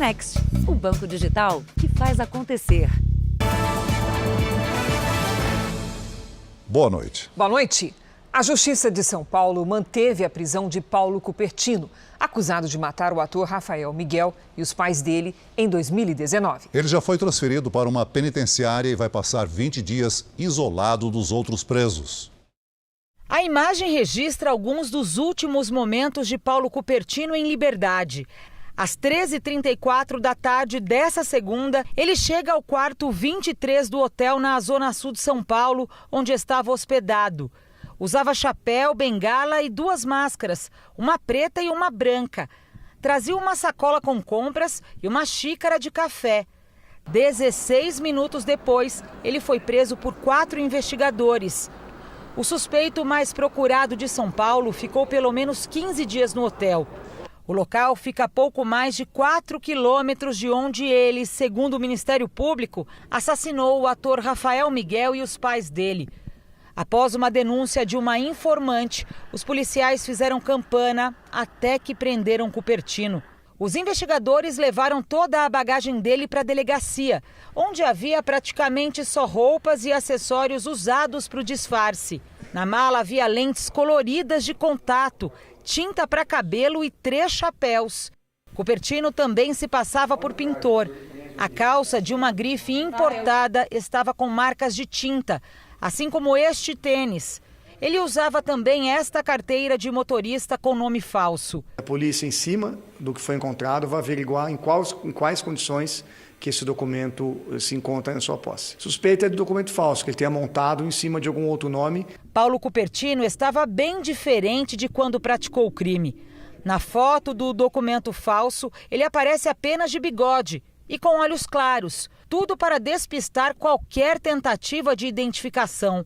Next, o banco digital que faz acontecer. Boa noite. Boa noite. A Justiça de São Paulo manteve a prisão de Paulo Cupertino, acusado de matar o ator Rafael Miguel e os pais dele em 2019. Ele já foi transferido para uma penitenciária e vai passar 20 dias isolado dos outros presos. A imagem registra alguns dos últimos momentos de Paulo Cupertino em liberdade. Às 13h34 da tarde dessa segunda, ele chega ao quarto 23 do hotel na Zona Sul de São Paulo, onde estava hospedado. Usava chapéu, bengala e 2 máscaras, uma preta e uma branca. Trazia uma sacola com compras e uma xícara de café. 16 minutos depois, ele foi preso por 4 investigadores. O suspeito mais procurado de São Paulo ficou pelo menos 15 dias no hotel. O local fica a pouco mais de 4 quilômetros de onde ele, segundo o Ministério Público, assassinou o ator Rafael Miguel e os pais dele. Após uma denúncia de uma informante, os policiais fizeram campana até que prenderam Cupertino. Os investigadores levaram toda a bagagem dele para a delegacia, onde havia praticamente só roupas e acessórios usados para o disfarce. Na mala havia lentes coloridas de contato, tinta para cabelo e 3 chapéus. Cupertino também se passava por pintor. A calça de uma grife importada estava com marcas de tinta, assim como este tênis. Ele usava também esta carteira de motorista com nome falso. A polícia, em cima do que foi encontrado, vai averiguar em quais condições que esse documento se encontra em sua posse. Suspeita é de documento falso, que ele tenha montado em cima de algum outro nome. Paulo Cupertino estava bem diferente de quando praticou o crime. Na foto do documento falso, ele aparece apenas de bigode e com olhos claros, tudo para despistar qualquer tentativa de identificação.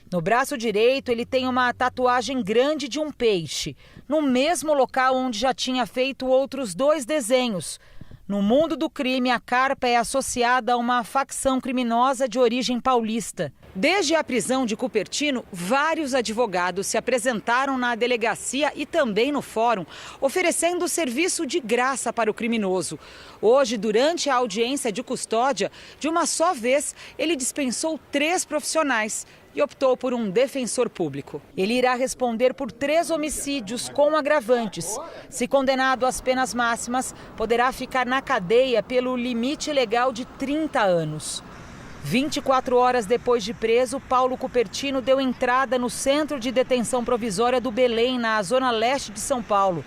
No braço direito, ele tem uma tatuagem grande de um peixe, no mesmo local onde já tinha feito outros 2 desenhos. No mundo do crime, a carpa é associada a uma facção criminosa de origem paulista. Desde a prisão de Cupertino, vários advogados se apresentaram na delegacia e também no fórum, oferecendo serviço de graça para o criminoso. Hoje, durante a audiência de custódia, de uma só vez, ele dispensou 3 profissionais e optou por um defensor público. Ele irá responder por 3 homicídios com agravantes. Se condenado às penas máximas, poderá ficar na cadeia pelo limite legal de 30 anos. 24 horas depois de preso, Paulo Cupertino deu entrada no Centro de Detenção Provisória do Belém, na zona leste de São Paulo.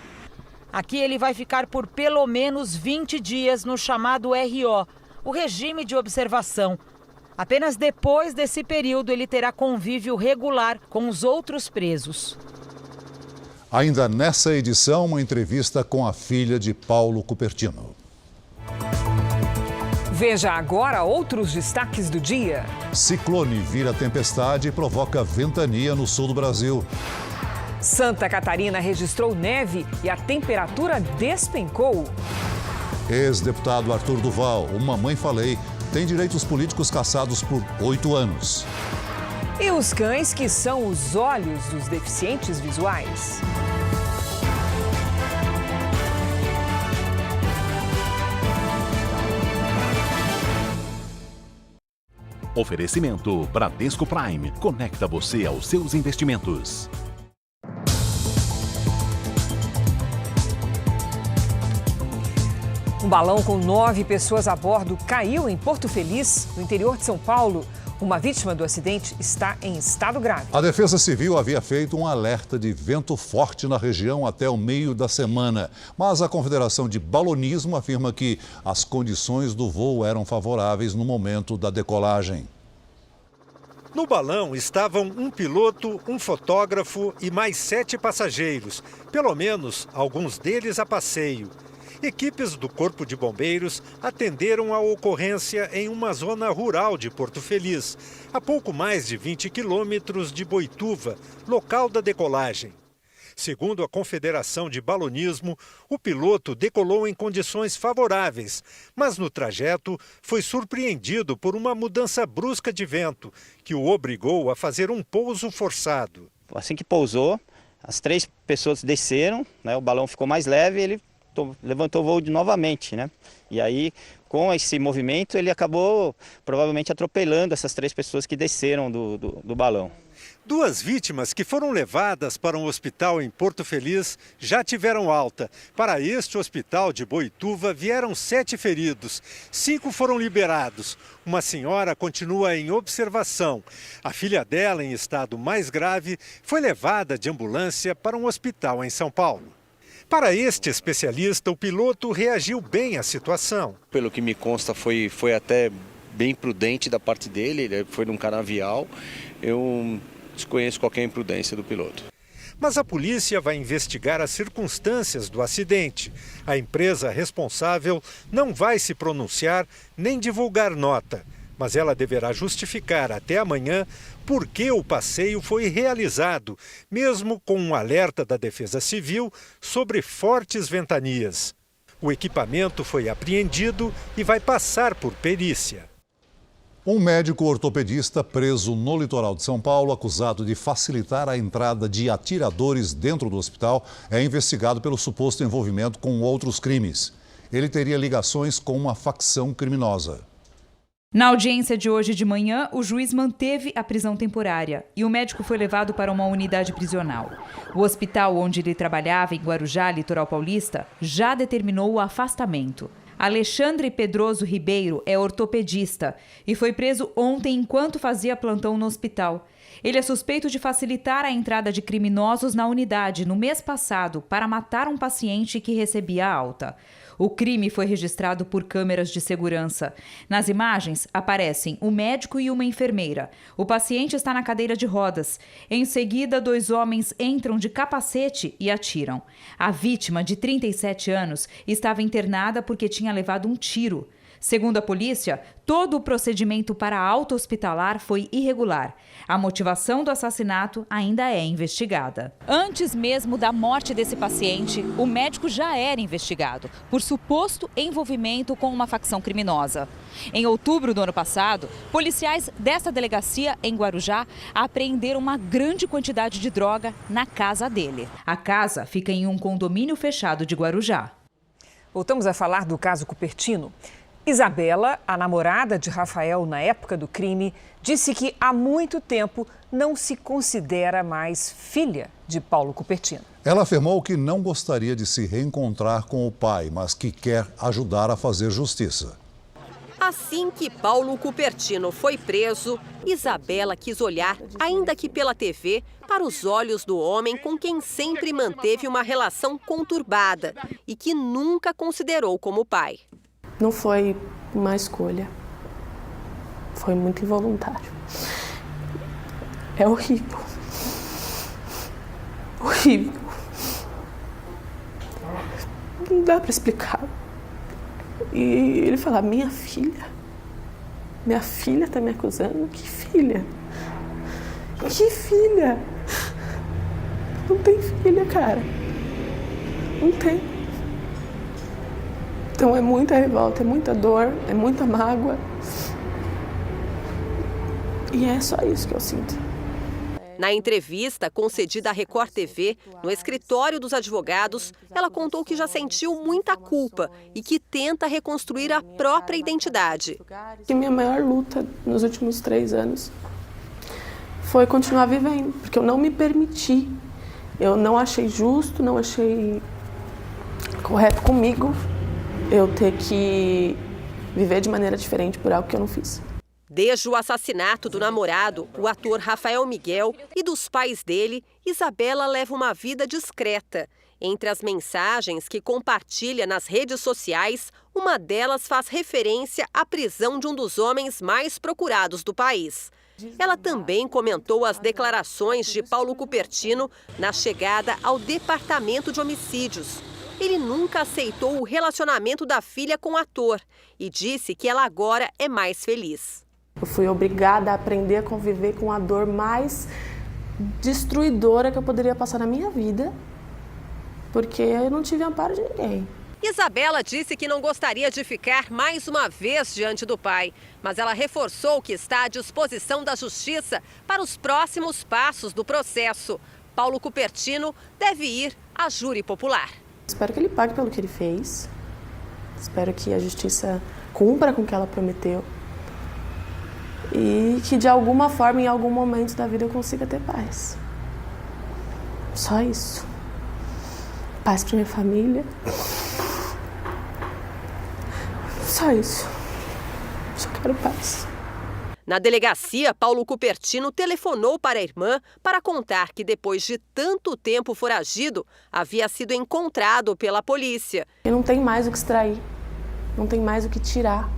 Aqui ele vai ficar por pelo menos 20 dias no chamado RO, o regime de observação. Apenas depois desse período ele terá convívio regular com os outros presos. Ainda nessa edição, uma entrevista com a filha de Paulo Cupertino. Veja agora outros destaques do dia. Ciclone vira tempestade e provoca ventania no sul do Brasil. Santa Catarina registrou neve e a temperatura despencou. Ex-deputado Arthur Duval, o Mamãe Falei, tem direitos políticos cassados por 8 anos. E os cães que são os olhos dos deficientes visuais. Oferecimento Bradesco Prime. Conecta você aos seus investimentos. Um balão com 9 pessoas a bordo caiu em Porto Feliz, no interior de São Paulo. Uma vítima do acidente está em estado grave. A Defesa Civil havia feito um alerta de vento forte na região até o meio da semana. Mas a Confederação de Balonismo afirma que as condições do voo eram favoráveis no momento da decolagem. No balão estavam um piloto, um fotógrafo e mais 7 passageiros, pelo menos alguns deles a passeio. Equipes do Corpo de Bombeiros atenderam a ocorrência em uma zona rural de Porto Feliz, a pouco mais de 20 quilômetros de Boituva, local da decolagem. Segundo a Confederação de Balonismo, o piloto decolou em condições favoráveis, mas no trajeto foi surpreendido por uma mudança brusca de vento, que o obrigou a fazer um pouso forçado. Assim que pousou, as 3 pessoas desceram, o balão ficou mais leve e ele levantou o voo novamente, né? E aí, com esse movimento, ele acabou provavelmente atropelando essas 3 pessoas que desceram do balão. 2 vítimas que foram levadas para um hospital em Porto Feliz já tiveram alta. Para este hospital de Boituva vieram 7 feridos. 5 foram liberados. Uma senhora continua em observação. A filha dela, em estado mais grave, foi levada de ambulância para um hospital em São Paulo. Para este especialista, o piloto reagiu bem à situação. Pelo que me consta, foi até bem prudente da parte dele. Ele foi num canavial. Eu desconheço qualquer imprudência do piloto. Mas a polícia vai investigar as circunstâncias do acidente. A empresa responsável não vai se pronunciar nem divulgar nota, mas ela deverá justificar até amanhã por que o passeio foi realizado, mesmo com um alerta da Defesa Civil sobre fortes ventanias. O equipamento foi apreendido e vai passar por perícia. Um médico ortopedista preso no litoral de São Paulo, acusado de facilitar a entrada de atiradores dentro do hospital, é investigado pelo suposto envolvimento com outros crimes. Ele teria ligações com uma facção criminosa. Na audiência de hoje de manhã, o juiz manteve a prisão temporária e o médico foi levado para uma unidade prisional. O hospital onde ele trabalhava, em Guarujá, litoral paulista, já determinou o afastamento. Alexandre Pedroso Ribeiro é ortopedista e foi preso ontem enquanto fazia plantão no hospital. Ele é suspeito de facilitar a entrada de criminosos na unidade no mês passado para matar um paciente que recebia alta. O crime foi registrado por câmeras de segurança. Nas imagens aparecem o médico e uma enfermeira. O paciente está na cadeira de rodas. Em seguida, 2 homens entram de capacete e atiram. A vítima, de 37 anos, estava internada porque tinha levado um tiro. Segundo a polícia, todo o procedimento para a alta hospitalar foi irregular. A motivação do assassinato ainda é investigada. Antes mesmo da morte desse paciente, o médico já era investigado por suposto envolvimento com uma facção criminosa. Em outubro do ano passado, policiais dessa delegacia em Guarujá apreenderam uma grande quantidade de droga na casa dele. A casa fica em um condomínio fechado de Guarujá. Voltamos a falar do caso Cupertino. Isabela, a namorada de Rafael na época do crime, disse que há muito tempo não se considera mais filha de Paulo Cupertino. Ela afirmou que não gostaria de se reencontrar com o pai, mas que quer ajudar a fazer justiça. Assim que Paulo Cupertino foi preso, Isabela quis olhar, ainda que pela TV, para os olhos do homem com quem sempre manteve uma relação conturbada e que nunca considerou como pai. Não foi uma escolha, foi muito involuntário. É horrível, horrível. Não dá para explicar. E ele fala, minha filha tá me acusando? Que filha? Que filha? Não tem filha, cara. Não tem. Então é muita revolta, é muita dor, é muita mágoa. E é só isso que eu sinto. Na entrevista concedida à Record TV, no escritório dos advogados, ela contou que já sentiu muita culpa e que tenta reconstruir a própria identidade. E minha maior luta nos últimos 3 anos foi continuar vivendo, porque eu não me permiti. Eu não achei justo, não achei correto comigo eu ter que viver de maneira diferente por algo que eu não fiz. Desde o assassinato do namorado, o ator Rafael Miguel, e dos pais dele, Isabela leva uma vida discreta. Entre as mensagens que compartilha nas redes sociais, uma delas faz referência à prisão de um dos homens mais procurados do país. Ela também comentou as declarações de Paulo Cupertino na chegada ao Departamento de Homicídios. Ele nunca aceitou o relacionamento da filha com o ator e disse que ela agora é mais feliz. Eu fui obrigada a aprender a conviver com a dor mais destruidora que eu poderia passar na minha vida, porque eu não tive amparo de ninguém. Isabela disse que não gostaria de ficar mais uma vez diante do pai, mas ela reforçou que está à disposição da justiça para os próximos passos do processo. Paulo Cupertino deve ir a júri popular. espero que ele pague pelo que ele fez. Espero que a justiça cumpra com o que ela prometeu. E que de alguma forma, em algum momento da vida, eu consiga ter paz. Só isso. Paz para minha família. Só isso. Só quero paz. Na delegacia, Paulo Cupertino telefonou para a irmã para contar que depois de tanto tempo foragido, havia sido encontrado pela polícia. E não tem mais o que extrair, não tem mais o que tirar.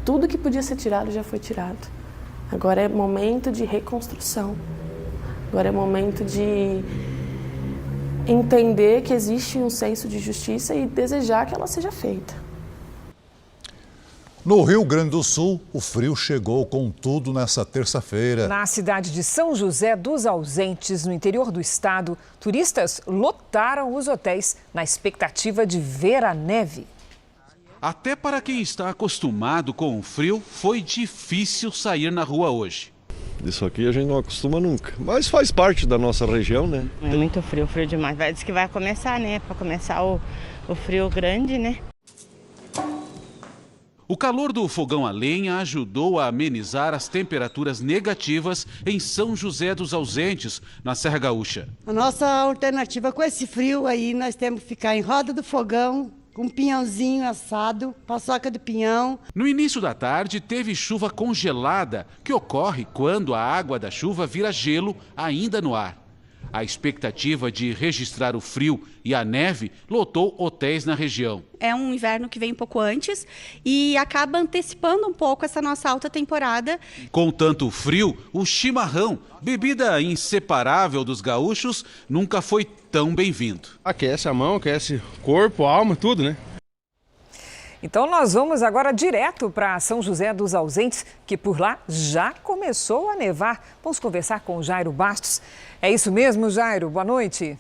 Tudo que podia ser tirado já foi tirado. Agora é momento de reconstrução. Agora é momento de entender que existe um senso de justiça e desejar que ela seja feita. No Rio Grande do Sul, o frio chegou com tudo nessa terça-feira. Na cidade de São José dos Ausentes, no interior do estado, turistas lotaram os hotéis na expectativa de ver a neve. Até para quem está acostumado com o frio, foi difícil sair na rua hoje. Isso aqui a gente não acostuma nunca, mas faz parte da nossa região, né? É muito frio, frio demais. Diz que vai começar, né? Para começar o frio grande, né? O calor do fogão a lenha ajudou a amenizar as temperaturas negativas em São José dos Ausentes, na Serra Gaúcha. A nossa alternativa com esse frio aí, nós temos que ficar em roda do fogão, com um pinhãozinho assado, paçoca de pinhão. No início da tarde, teve chuva congelada, que ocorre quando a água da chuva vira gelo ainda no ar. A expectativa de registrar o frio e a neve lotou hotéis na região. É um inverno que vem um pouco antes e acaba antecipando um pouco essa nossa alta temporada. Com tanto frio, o chimarrão, bebida inseparável dos gaúchos, nunca foi tão bem-vindo. Aquece a mão, aquece corpo, alma, tudo, né? Então nós vamos agora direto para São José dos Ausentes, que por lá já começou a nevar. Vamos conversar com o Jairo Bastos. É isso mesmo, Jairo? Boa noite.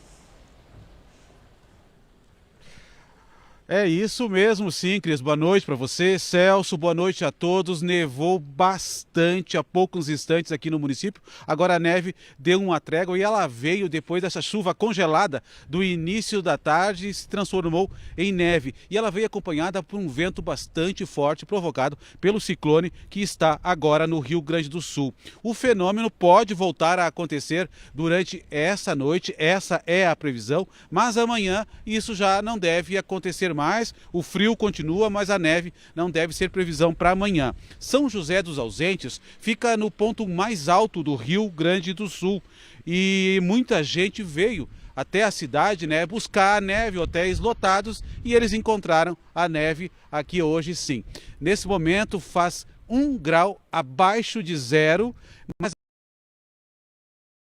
É isso mesmo, sim, Cris. Boa noite para você, Celso. Boa noite a todos. Nevou bastante há poucos instantes aqui no município. Agora a neve deu uma trégua e ela veio depois dessa chuva congelada do início da tarde e se transformou em neve. E ela veio acompanhada por um vento bastante forte provocado pelo ciclone que está agora no Rio Grande do Sul. O fenômeno pode voltar a acontecer durante essa noite, essa é a previsão, mas amanhã isso já não deve acontecer mais. O frio continua, mas a neve não deve ser previsão para amanhã. São José dos Ausentes fica no ponto mais alto do Rio Grande do Sul e muita gente veio até a cidade, né, buscar a neve, hotéis lotados, e eles encontraram a neve aqui hoje sim. Nesse momento faz 1 grau abaixo de zero, mas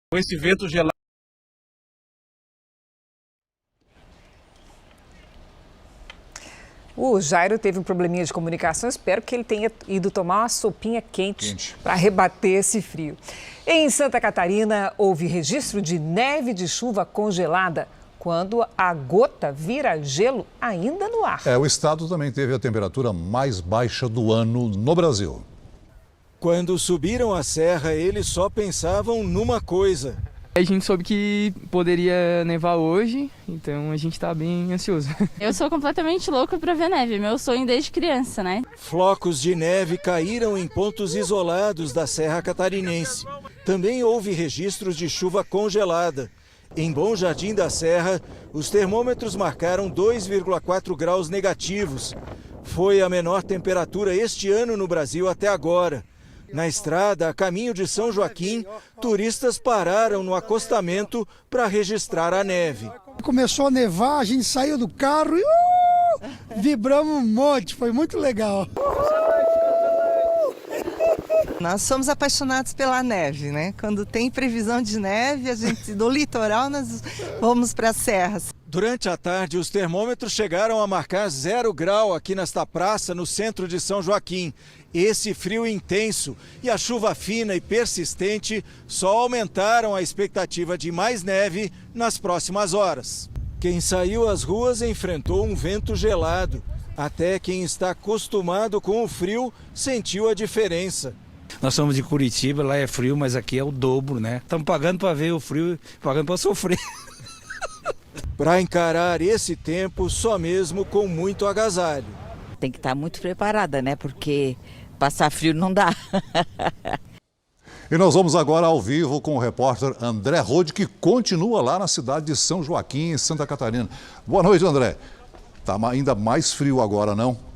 com esse vento gelado. O Jairo teve um probleminha de comunicação, espero que ele tenha ido tomar uma sopinha quente. Para rebater esse frio. Em Santa Catarina, houve registro de neve de chuva congelada, quando a gota vira gelo ainda no ar. O estado também teve a temperatura mais baixa do ano no Brasil. Quando subiram a serra, eles só pensavam numa coisa: A gente soube que poderia nevar hoje, então a gente está bem ansioso. Eu sou completamente louca para ver neve, meu sonho desde criança, né? Flocos de neve caíram em pontos isolados da Serra Catarinense. Também houve registros de chuva congelada. Em Bom Jardim da Serra, os termômetros marcaram 2,4 graus negativos. Foi a menor temperatura este ano no Brasil até agora. Na estrada, a caminho de São Joaquim, turistas pararam no acostamento para registrar a neve. Começou a nevar, a gente saiu do carro e vibramos um monte, foi muito legal. Nós somos apaixonados pela neve, né? Quando tem previsão de neve, a gente do litoral nós vamos para as serras. Durante a tarde, os termômetros chegaram a marcar 0 grau aqui nesta praça, no centro de São Joaquim. Esse frio intenso e a chuva fina e persistente só aumentaram a expectativa de mais neve nas próximas horas. Quem saiu às ruas enfrentou um vento gelado. Até quem está acostumado com o frio sentiu a diferença. Nós somos de Curitiba, lá é frio, mas aqui é o dobro, né? Estamos pagando para ver o frio, pagando para sofrer. Para encarar esse tempo, só mesmo com muito agasalho. Tem que estar muito preparada, né? Porque passar frio não dá. E nós vamos agora ao vivo com o repórter André Rode, que continua lá na cidade de São Joaquim, em Santa Catarina. Boa noite, André. Está ainda mais frio agora, não?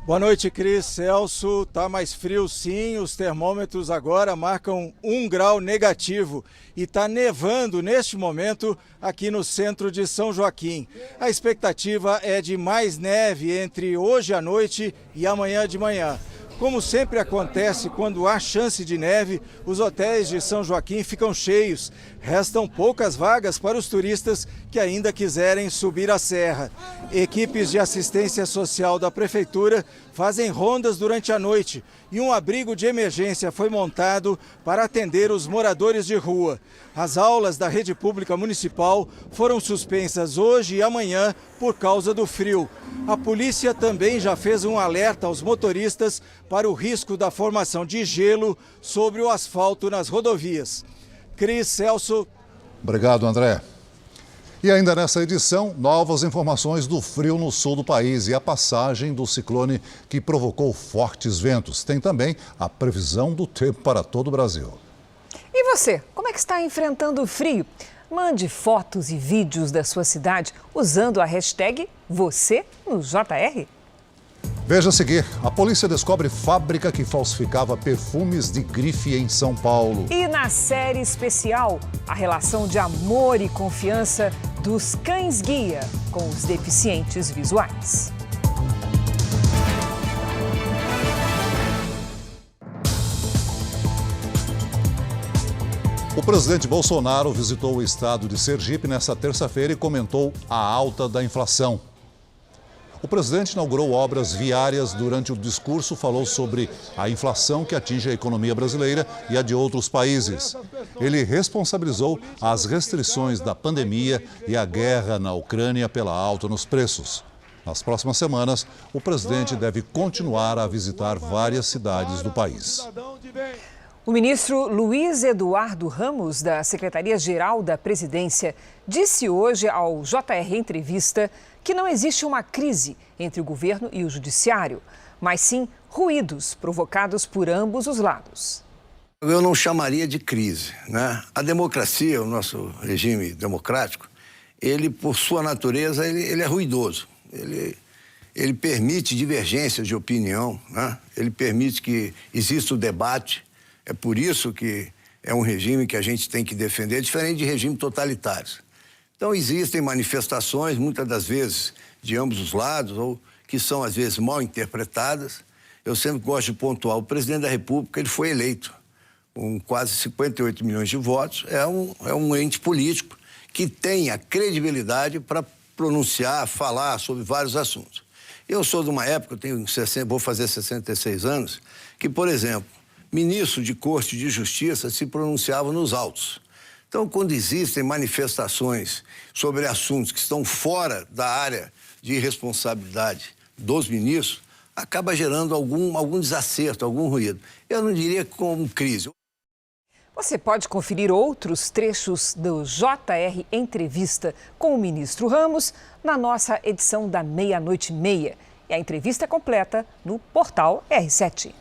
Boa noite, Cris. Celso, tá mais frio sim, os termômetros agora marcam 1 grau negativo e tá nevando neste momento aqui no centro de São Joaquim. A expectativa é de mais neve entre hoje à noite e amanhã de manhã. Como sempre acontece quando há chance de neve, os hotéis de São Joaquim ficam cheios. Restam poucas vagas para os turistas que ainda quiserem subir a serra. Equipes de assistência social da prefeitura fazem rondas durante a noite e um abrigo de emergência foi montado para atender os moradores de rua. As aulas da rede pública municipal foram suspensas hoje e amanhã por causa do frio. A polícia também já fez um alerta aos motoristas para o risco da formação de gelo sobre o asfalto nas rodovias. Cris, Celso. Obrigado, André. E ainda nessa edição, novas informações do frio no sul do país e a passagem do ciclone que provocou fortes ventos. Tem também a previsão do tempo para todo o Brasil. E você, como é que está enfrentando o frio? Mande fotos e vídeos da sua cidade usando a hashtag #VocêNoJR. Veja a seguir, a polícia descobre fábrica que falsificava perfumes de grife em São Paulo. E na série especial, a relação de amor e confiança dos cães-guia com os deficientes visuais. O presidente Bolsonaro visitou o estado de Sergipe nesta terça-feira e comentou a alta da inflação. O presidente inaugurou obras viárias. Durante o discurso, falou sobre a inflação que atinge a economia brasileira e a de outros países. Ele responsabilizou as restrições da pandemia e a guerra na Ucrânia pela alta nos preços. Nas próximas semanas, o presidente deve continuar a visitar várias cidades do país. O ministro Luiz Eduardo Ramos, da Secretaria-Geral da Presidência, disse hoje ao JR Entrevista que não existe uma crise entre o governo e o judiciário, mas sim ruídos provocados por ambos os lados. Eu não chamaria de crise, né? A democracia, o nosso regime democrático, ele, por sua natureza, ele é ruidoso. Ele permite divergências de opinião, né? Ele permite que exista o debate. É por isso que é um regime que a gente tem que defender, diferente de regimes totalitários. Então, existem manifestações, muitas das vezes, de ambos os lados, ou que são, às vezes, mal interpretadas. Eu sempre gosto de pontuar, o presidente da República, ele foi eleito com quase 58 milhões de votos, é um ente político que tem a credibilidade para pronunciar, falar sobre vários assuntos. Eu sou de uma época, vou fazer 66 anos, que, por exemplo, ministro de Corte de Justiça se pronunciava nos autos. Então, quando existem manifestações sobre assuntos que estão fora da área de responsabilidade dos ministros, acaba gerando algum desacerto, algum ruído. Eu não diria como crise. Você pode conferir outros trechos do JR Entrevista com o ministro Ramos na nossa edição da 00:30. E a entrevista completa no portal R7.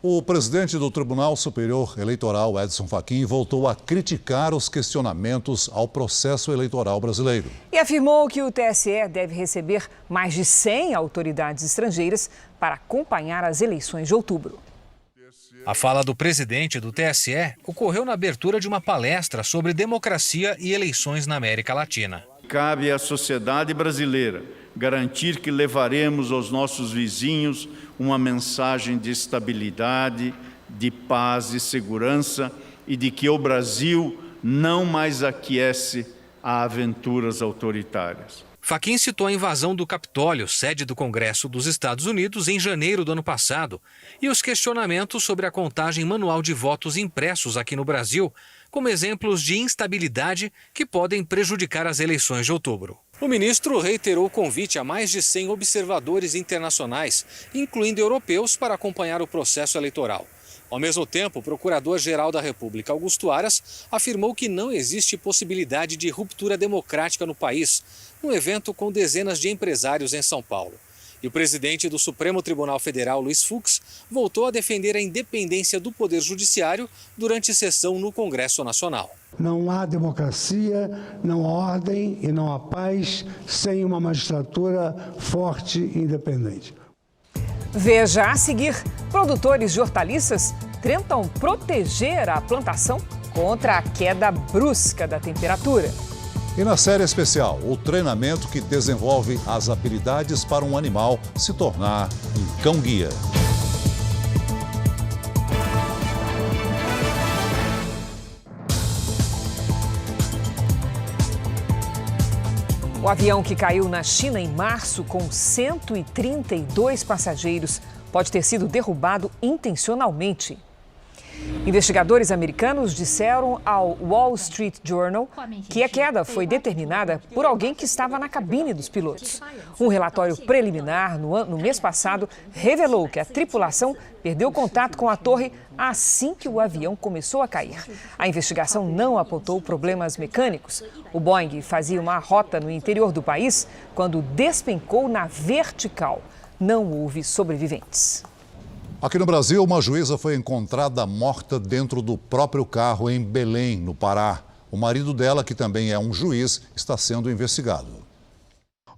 O presidente do Tribunal Superior Eleitoral, Edson Fachin, voltou a criticar os questionamentos ao processo eleitoral brasileiro. E afirmou que o TSE deve receber mais de 100 autoridades estrangeiras para acompanhar as eleições de outubro. A fala do presidente do TSE ocorreu na abertura de uma palestra sobre democracia e eleições na América Latina. Cabe à sociedade brasileira garantir que levaremos aos nossos vizinhos uma mensagem de estabilidade, de paz e segurança e de que o Brasil não mais aquece a aventuras autoritárias. Fachin citou a invasão do Capitólio, sede do Congresso dos Estados Unidos, em janeiro do ano passado, e os questionamentos sobre a contagem manual de votos impressos aqui no Brasil, como exemplos de instabilidade que podem prejudicar as eleições de outubro. O ministro reiterou o convite a mais de 100 observadores internacionais, incluindo europeus, para acompanhar o processo eleitoral. Ao mesmo tempo, o Procurador-Geral da República, Augusto Aras, afirmou que não existe possibilidade de ruptura democrática no país, num evento com dezenas de empresários em São Paulo. E o presidente do Supremo Tribunal Federal, Luiz Fux, voltou a defender a independência do Poder Judiciário durante sessão no Congresso Nacional. Não há democracia, não há ordem e não há paz sem uma magistratura forte e independente. Veja a seguir, produtores de hortaliças tentam proteger a plantação contra a queda brusca da temperatura. E na série especial, o treinamento que desenvolve as habilidades para um animal se tornar um cão-guia. O avião que caiu na China em março com 132 passageiros pode ter sido derrubado intencionalmente. Investigadores americanos disseram ao Wall Street Journal que a queda foi determinada por alguém que estava na cabine dos pilotos. Um relatório preliminar no mês passado revelou que a tripulação perdeu contato com a torre assim que o avião começou a cair. A investigação não apontou problemas mecânicos. O Boeing fazia uma rota no interior do país quando despencou na vertical. Não houve sobreviventes. Aqui no Brasil, uma juíza foi encontrada morta dentro do próprio carro em Belém, no Pará. O marido dela, que também é um juiz, está sendo investigado.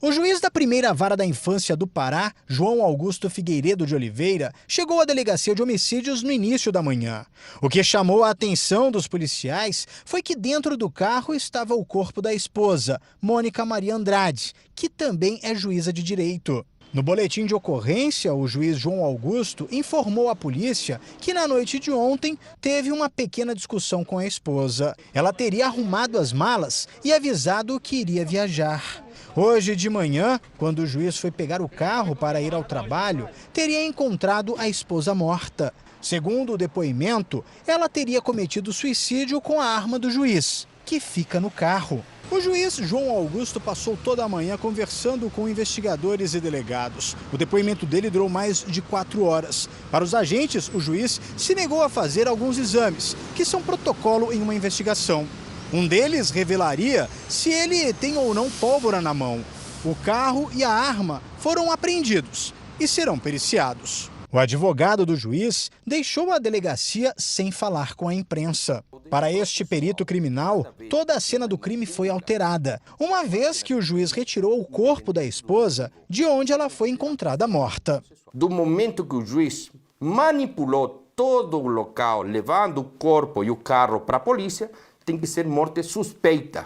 O juiz da primeira vara da infância do Pará, João Augusto Figueiredo de Oliveira, chegou à delegacia de homicídios no início da manhã. O que chamou a atenção dos policiais foi que dentro do carro estava o corpo da esposa, Mônica Maria Andrade, que também é juíza de direito. No boletim de ocorrência, o juiz João Augusto informou à polícia que na noite de ontem teve uma pequena discussão com a esposa. Ela teria arrumado as malas e avisado que iria viajar. Hoje de manhã, quando o juiz foi pegar o carro para ir ao trabalho, teria encontrado a esposa morta. Segundo o depoimento, ela teria cometido suicídio com a arma do juiz, que fica no carro. O juiz João Augusto passou toda a manhã conversando com investigadores e delegados. O depoimento dele durou mais de 4 horas. Para os agentes, o juiz se negou a fazer alguns exames, que são protocolo em uma investigação. Um deles revelaria se ele tem ou não pólvora na mão. O carro e a arma foram apreendidos e serão periciados. O advogado do juiz deixou a delegacia sem falar com a imprensa. Para este perito criminal, toda a cena do crime foi alterada, uma vez que o juiz retirou o corpo da esposa de onde ela foi encontrada morta. Do momento que o juiz manipulou todo o local, levando o corpo e o carro para a polícia, tem que ser morte suspeita.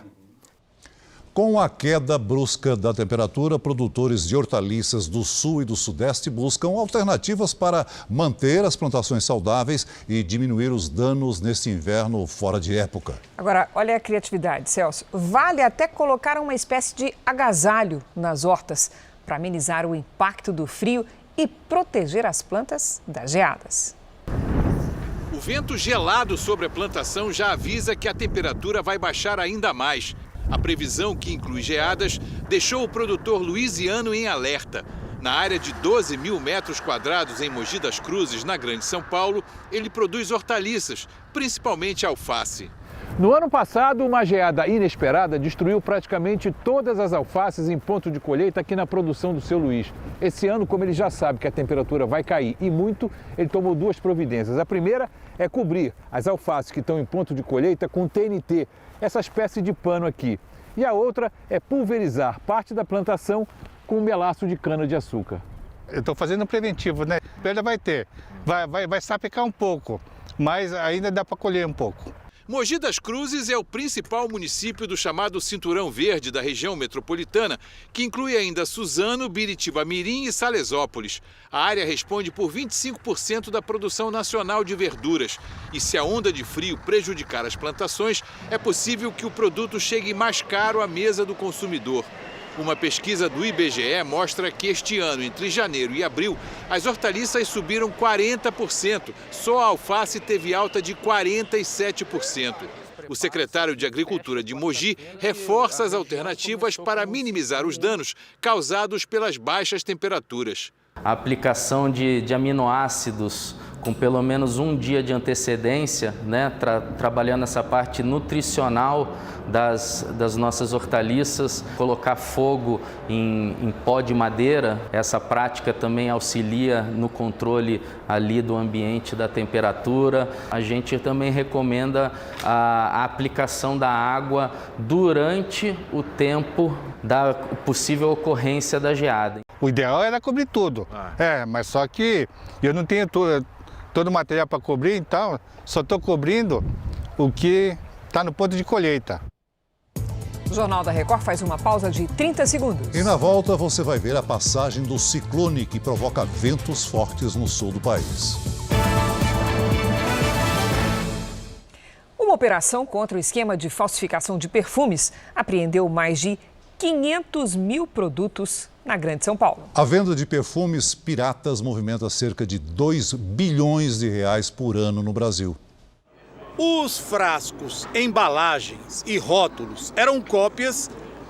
Com a queda brusca da temperatura, produtores de hortaliças do sul e do sudeste buscam alternativas para manter as plantações saudáveis e diminuir os danos neste inverno fora de época. Agora, olha a criatividade, Celso. Vale até colocar uma espécie de agasalho nas hortas para amenizar o impacto do frio e proteger as plantas das geadas. O vento gelado sobre a plantação já avisa que a temperatura vai baixar ainda mais. A previsão, que inclui geadas, deixou o produtor luisiano em alerta. Na área de 12 mil metros quadrados em Mogi das Cruzes, na Grande São Paulo, ele produz hortaliças, principalmente alface. No ano passado, uma geada inesperada destruiu praticamente todas as alfaces em ponto de colheita aqui na produção do seu Luiz. Esse ano, como ele já sabe que a temperatura vai cair e muito, ele tomou 2 providências. A primeira é cobrir as alfaces que estão em ponto de colheita com TNT, essa espécie de pano aqui. E a outra é pulverizar parte da plantação com um melaço de cana-de-açúcar. Eu estou fazendo preventivo, né? Perda vai ter, vai sapecar um pouco, mas ainda dá para colher um pouco. Mogi das Cruzes é o principal município do chamado Cinturão Verde da região metropolitana, que inclui ainda Suzano, Biritiba-Mirim e Salesópolis. A área responde por 25% da produção nacional de verduras. E se a onda de frio prejudicar as plantações, é possível que o produto chegue mais caro à mesa do consumidor. Uma pesquisa do IBGE mostra que este ano, entre janeiro e abril, as hortaliças subiram 40%. Só a alface teve alta de 47%. O secretário de Agricultura de Mogi reforça as alternativas para minimizar os danos causados pelas baixas temperaturas. A aplicação de aminoácidos com pelo menos um dia de antecedência, né, trabalhando essa parte nutricional das nossas hortaliças, colocar fogo em pó de madeira, essa prática também auxilia no controle ali do ambiente, da temperatura. A gente também recomenda a aplicação da água durante o tempo da possível ocorrência da geada. O ideal era cobrir tudo, mas só que eu não tenho todo o material para cobrir, então só estou cobrindo o que está no ponto de colheita. O Jornal da Record faz uma pausa de 30 segundos. E na volta você vai ver a passagem do ciclone que provoca ventos fortes no sul do país. Uma operação contra o esquema de falsificação de perfumes apreendeu mais de 500 mil produtos na Grande São Paulo. A venda de perfumes piratas movimenta cerca de 2 bilhões de reais por ano no Brasil. Os frascos, embalagens e rótulos eram cópias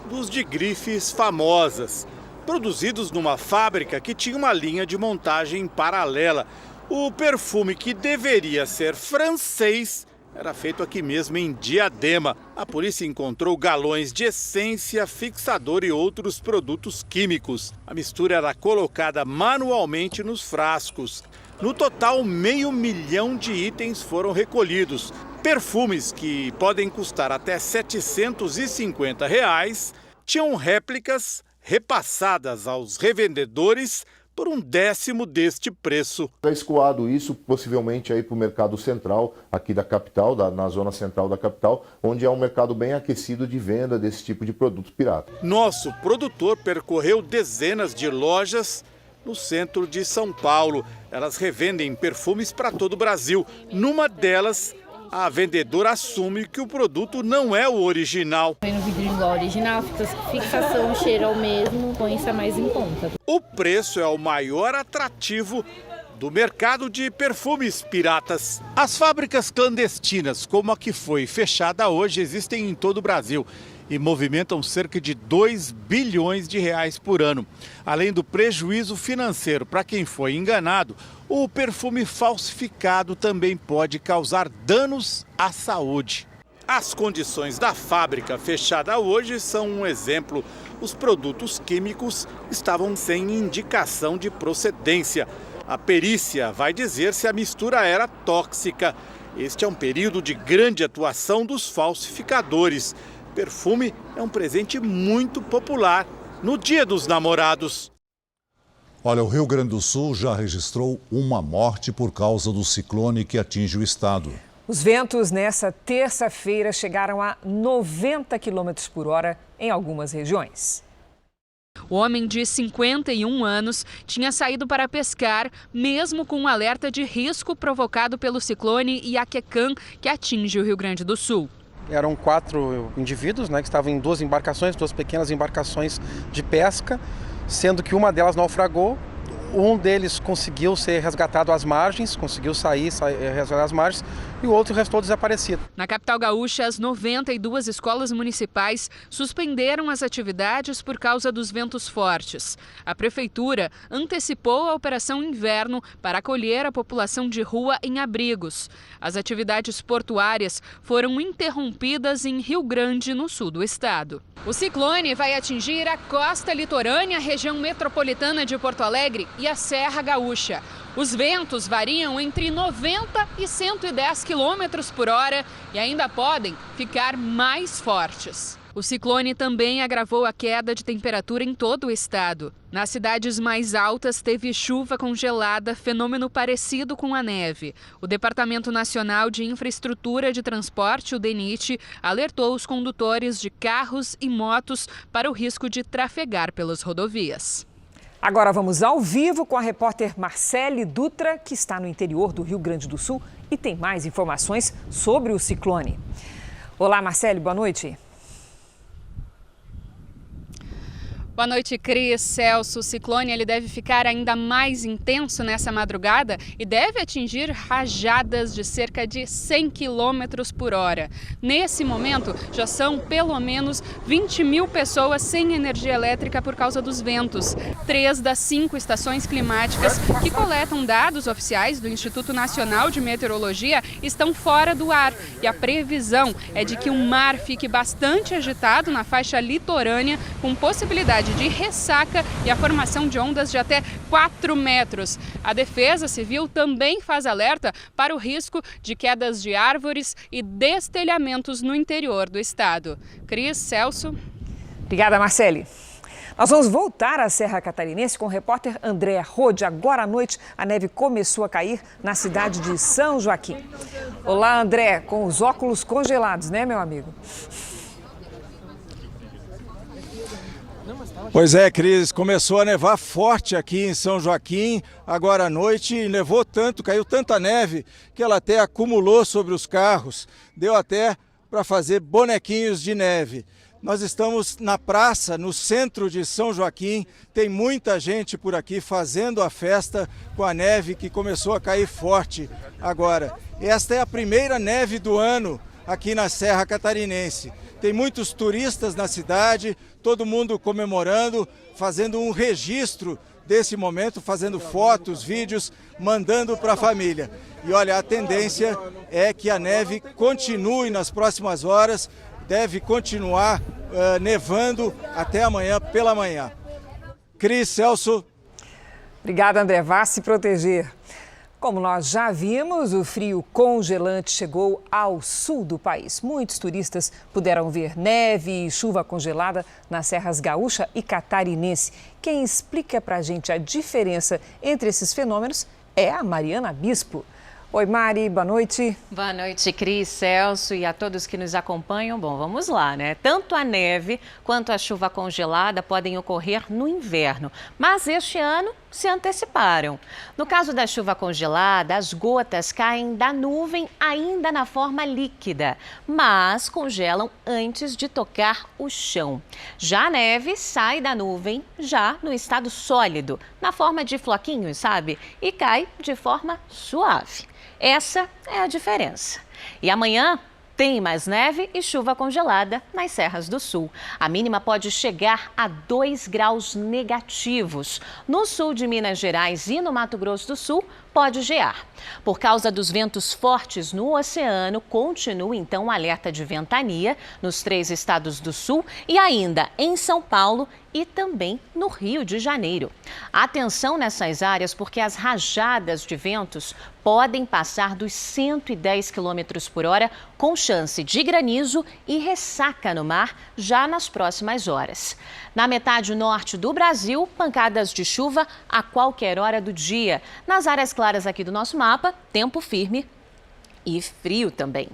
dos de grifes famosas, produzidos numa fábrica que tinha uma linha de montagem paralela. O perfume, que deveria ser francês, era feito aqui mesmo em Diadema. A polícia encontrou galões de essência, fixador e outros produtos químicos. A mistura era colocada manualmente nos frascos. No total, 500 mil de itens foram recolhidos. Perfumes que podem custar até R$ 750, tinham réplicas repassadas aos revendedores por 1/10 deste preço. Está escoado isso possivelmente aí para o mercado central aqui da capital, na zona central da capital, onde é um mercado bem aquecido de venda desse tipo de produto pirata. Nosso produtor percorreu dezenas de lojas no centro de São Paulo. Elas revendem perfumes para todo o Brasil. Numa delas, a vendedora assume que o produto não é o original. Põe no vidrinho igual ao original, fixação, cheiro é o mesmo, põe isso mais em conta. O preço é o maior atrativo do mercado de perfumes piratas. As fábricas clandestinas, como a que foi fechada hoje, existem em todo o Brasil e movimentam cerca de 2 bilhões de reais por ano. Além do prejuízo financeiro para quem foi enganado, o perfume falsificado também pode causar danos à saúde. As condições da fábrica fechada hoje são um exemplo. Os produtos químicos estavam sem indicação de procedência. A perícia vai dizer se a mistura era tóxica. Este é um período de grande atuação dos falsificadores. Perfume é um presente muito popular no Dia dos Namorados. Olha, o Rio Grande do Sul já registrou uma morte por causa do ciclone que atinge o estado. Os ventos nessa terça-feira chegaram a 90 km por hora em algumas regiões. O homem de 51 anos tinha saído para pescar, mesmo com um alerta de risco provocado pelo ciclone Iaquecã, que atinge o Rio Grande do Sul. Eram 4 indivíduos, que estavam em 2 embarcações, 2 pequenas embarcações de pesca, sendo que uma delas naufragou. Um deles conseguiu ser resgatado às margens, conseguiu sair resgatar às margens, e o outro restou desaparecido. Na capital gaúcha, as 92 escolas municipais suspenderam as atividades por causa dos ventos fortes. A prefeitura antecipou a operação inverno para acolher a população de rua em abrigos. As atividades portuárias foram interrompidas em Rio Grande, no sul do estado. O ciclone vai atingir a costa litorânea, a região metropolitana de Porto Alegre e a Serra Gaúcha. Os ventos variam entre 90 e 110 km por hora e ainda podem ficar mais fortes. O ciclone também agravou a queda de temperatura em todo o estado. Nas cidades mais altas, teve chuva congelada, fenômeno parecido com a neve. O Departamento Nacional de Infraestrutura de Transporte, o DENIT, alertou os condutores de carros e motos para o risco de trafegar pelas rodovias. Agora vamos ao vivo com a repórter Marcele Dutra, que está no interior do Rio Grande do Sul e tem mais informações sobre o ciclone. Olá, Marcele, boa noite. Boa noite, Cris, Celso. O ciclone ele deve ficar ainda mais intenso nessa madrugada e deve atingir rajadas de cerca de 100 km por hora. Nesse momento, já são pelo menos 20 mil pessoas sem energia elétrica por causa dos ventos. 3 das 5 estações climáticas que coletam dados oficiais do Instituto Nacional de Meteorologia estão fora do ar. E a previsão é de que o mar fique bastante agitado na faixa litorânea, com possibilidade de ressaca e a formação de ondas de até 4 metros. A Defesa Civil também faz alerta para o risco de quedas de árvores e destelhamentos no interior do estado. Cris, Celso. Obrigada, Marcele. Nós vamos voltar à Serra Catarinense com o repórter André Rode. Agora à noite, a neve começou a cair na cidade de São Joaquim. Olá, André, com os óculos congelados, né, meu amigo? Pois é, Cris, começou a nevar forte aqui em São Joaquim, agora à noite, nevou tanto, caiu tanta neve, que ela até acumulou sobre os carros, deu até para fazer bonequinhos de neve. Nós estamos na praça, no centro de São Joaquim, tem muita gente por aqui fazendo a festa com a neve que começou a cair forte agora. Esta é a primeira neve do ano aqui na Serra Catarinense. Tem muitos turistas na cidade, todo mundo comemorando, fazendo um registro desse momento, fazendo fotos, vídeos, mandando para a família. E olha, a tendência é que a neve continue nas próximas horas, deve continuar nevando até amanhã pela manhã. Cris, Celso. Obrigada, André. Vá se proteger. Como nós já vimos, o frio congelante chegou ao sul do país. Muitos turistas puderam ver neve e chuva congelada nas serras gaúcha e catarinense. Quem explica pra gente a diferença entre esses fenômenos é a Mariana Bispo. Oi, Mari, boa noite. Boa noite, Cris, Celso e a todos que nos acompanham. Bom, vamos lá, né? Tanto a neve quanto a chuva congelada podem ocorrer no inverno, mas este ano se anteciparam. No caso da chuva congelada, as gotas caem da nuvem ainda na forma líquida, mas congelam antes de tocar o chão. Já a neve sai da nuvem já no estado sólido, na forma de floquinhos, sabe? E cai de forma suave. Essa é a diferença. E amanhã tem mais neve e chuva congelada nas serras do sul. A mínima pode chegar a 2 graus negativos. No sul de Minas Gerais e no Mato Grosso do Sul, pode gear. Por causa dos ventos fortes no oceano, continua então o alerta de ventania nos 3 estados do sul e ainda em São Paulo e também no Rio de Janeiro. Atenção nessas áreas porque as rajadas de ventos podem passar dos 110 km por hora, com chance de granizo e ressaca no mar já nas próximas horas. Na metade norte do Brasil, pancadas de chuva a qualquer hora do dia. Nas áreas claras aqui do nosso mapa, tempo firme e frio também.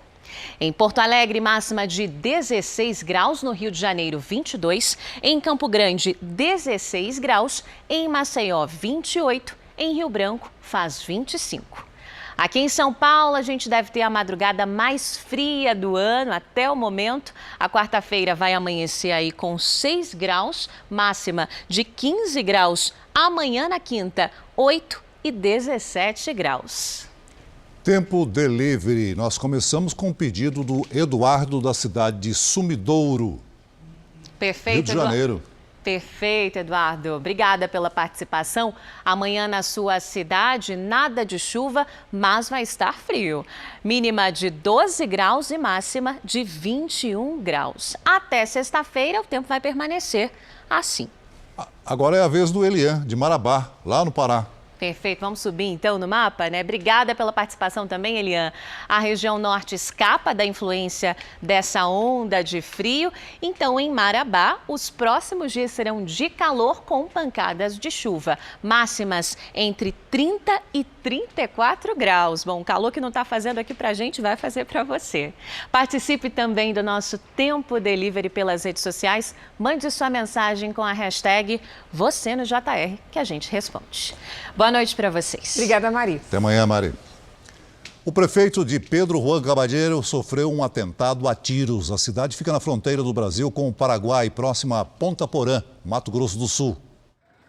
Em Porto Alegre, máxima de 16 graus, no Rio de Janeiro, 22, em Campo Grande, 16 graus, em Maceió, 28, em Rio Branco, faz 25. Aqui em São Paulo, a gente deve ter a madrugada mais fria do ano até o momento. A quarta-feira vai amanhecer aí com 6 graus, máxima de 15 graus. Amanhã, na quinta, 8 e 17 graus. Tempo Delivery. Nós começamos com um pedido do Eduardo, da cidade de Sumidouro, Perfeito, Rio de Janeiro. Perfeito, Eduardo. Obrigada pela participação. Amanhã na sua cidade, nada de chuva, mas vai estar frio. Mínima de 12 graus e máxima de 21 graus. Até sexta-feira, o tempo vai permanecer assim. Agora é a vez do Elian, de Marabá, lá no Pará. Perfeito, vamos subir então no mapa, né? Obrigada pela participação também, Elian. A região norte escapa da influência dessa onda de frio. Então, em Marabá, os próximos dias serão de calor com pancadas de chuva. Máximas entre 30 e 34 graus. Bom, o calor que não está fazendo aqui pra gente vai fazer para você. Participe também do nosso Tempo Delivery pelas redes sociais. Mande sua mensagem com a hashtag #VocêNoJR que a gente responde. Boa noite para vocês. Obrigada, Mari. Até amanhã, Mari. O prefeito de Pedro Juan Caballero sofreu um atentado a tiros. A cidade fica na fronteira do Brasil com o Paraguai, próxima a Ponta Porã, Mato Grosso do Sul.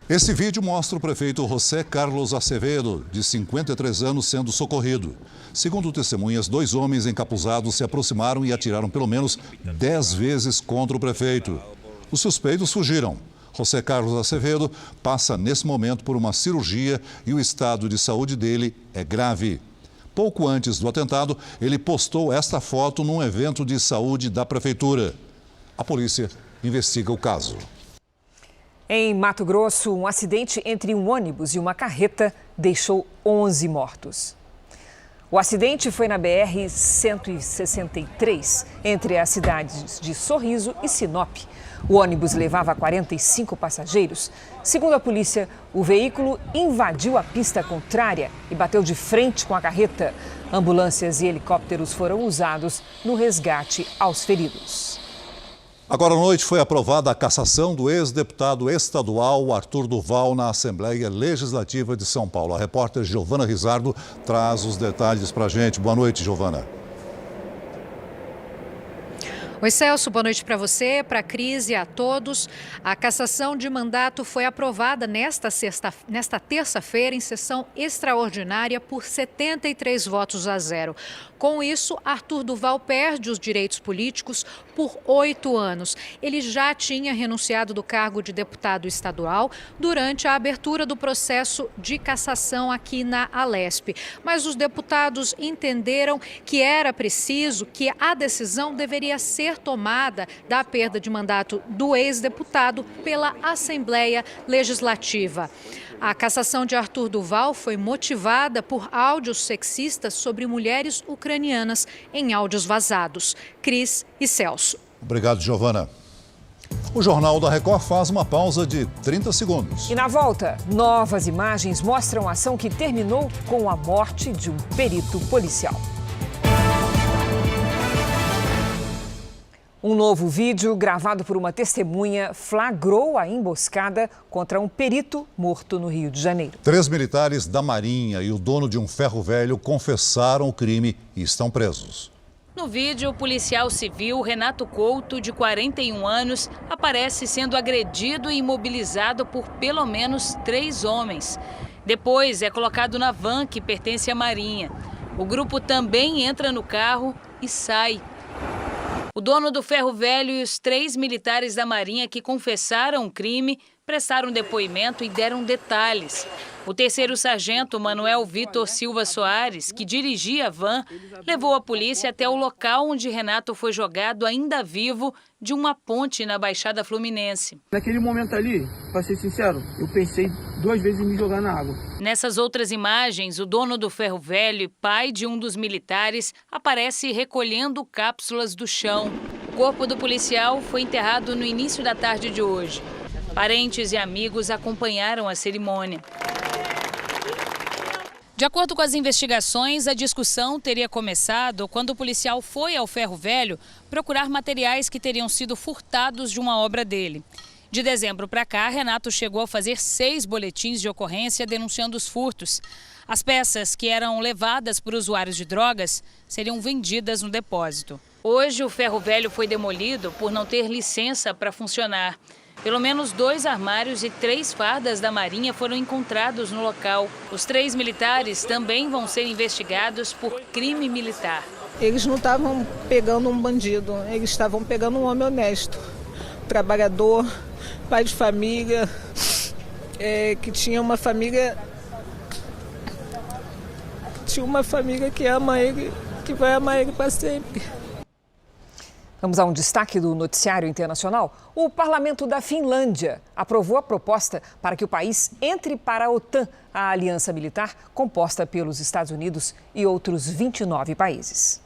Esse vídeo mostra o prefeito José Carlos Acevedo, de 53 anos, sendo socorrido. Segundo testemunhas, 2 homens encapuzados se aproximaram e atiraram pelo menos 10 vezes contra o prefeito. Os suspeitos fugiram. José Carlos Acevedo passa nesse momento por uma cirurgia e o estado de saúde dele é grave. Pouco antes do atentado, ele postou esta foto num evento de saúde da prefeitura. A polícia investiga o caso. Em Mato Grosso, um acidente entre um ônibus e uma carreta deixou 11 mortos. O acidente foi na BR-163, entre as cidades de Sorriso e Sinop. O ônibus levava 45 passageiros. Segundo a polícia, o veículo invadiu a pista contrária e bateu de frente com a carreta. Ambulâncias e helicópteros foram usados no resgate aos feridos. Agora à noite foi aprovada a cassação do ex-deputado estadual Arthur Duval na Assembleia Legislativa de São Paulo. A repórter Giovana Rizardo traz os detalhes para a gente. Boa noite, Giovana. Oi, Celso, boa noite para você, para a Cris e a todos. A cassação de mandato foi aprovada nesta terça-feira em sessão extraordinária por 73 votos a 0. Com isso, Arthur Duval perde os direitos políticos por 8 anos. Ele já tinha renunciado do cargo de deputado estadual durante a abertura do processo de cassação aqui na Alesp. Mas os deputados entenderam que era preciso, que a decisão deveria ser tomada da perda de mandato do ex-deputado pela Assembleia Legislativa. A cassação de Arthur Duval foi motivada por áudios sexistas sobre mulheres ucranianas em áudios vazados. Cris e Celso. Obrigado, Giovana. O Jornal da Record faz uma pausa de 30 segundos. E na volta, novas imagens mostram a ação que terminou com a morte de um perito policial. Um novo vídeo gravado por uma testemunha flagrou a emboscada contra um perito morto no Rio de Janeiro. 3 militares da Marinha e o dono de um ferro velho confessaram o crime e estão presos. No vídeo, o policial civil Renato Couto, de 41 anos, aparece sendo agredido e imobilizado por pelo menos 3 homens. Depois é colocado na van que pertence à Marinha. O grupo também entra no carro e sai. O dono do ferro velho e os 3 militares da Marinha que confessaram o crime prestaram depoimento e deram detalhes. O 3º sargento Manuel Vitor Silva Soares, que dirigia a van, levou a polícia até o local onde Renato foi jogado ainda vivo de uma ponte na Baixada Fluminense. Naquele momento ali, para ser sincero, eu pensei 2 vezes em me jogar na água. Nessas outras imagens, o dono do ferro velho e pai de um dos militares aparece recolhendo cápsulas do chão. O corpo do policial foi enterrado no início da tarde de hoje. Parentes e amigos acompanharam a cerimônia. De acordo com as investigações, a discussão teria começado quando o policial foi ao ferro velho procurar materiais que teriam sido furtados de uma obra dele. De dezembro para cá, Renato chegou a fazer 6 boletins de ocorrência denunciando os furtos. As peças que eram levadas por usuários de drogas seriam vendidas no depósito. Hoje, o ferro velho foi demolido por não ter licença para funcionar. Pelo menos 2 armários e 3 fardas da Marinha foram encontrados no local. Os 3 militares também vão ser investigados por crime militar. Eles não estavam pegando um bandido, eles estavam pegando um homem honesto, trabalhador, pai de família, que tinha uma família que ama ele, que vai amar ele para sempre. Vamos a um destaque do noticiário internacional. O parlamento da Finlândia aprovou a proposta para que o país entre para a OTAN, a aliança militar composta pelos Estados Unidos e outros 29 países.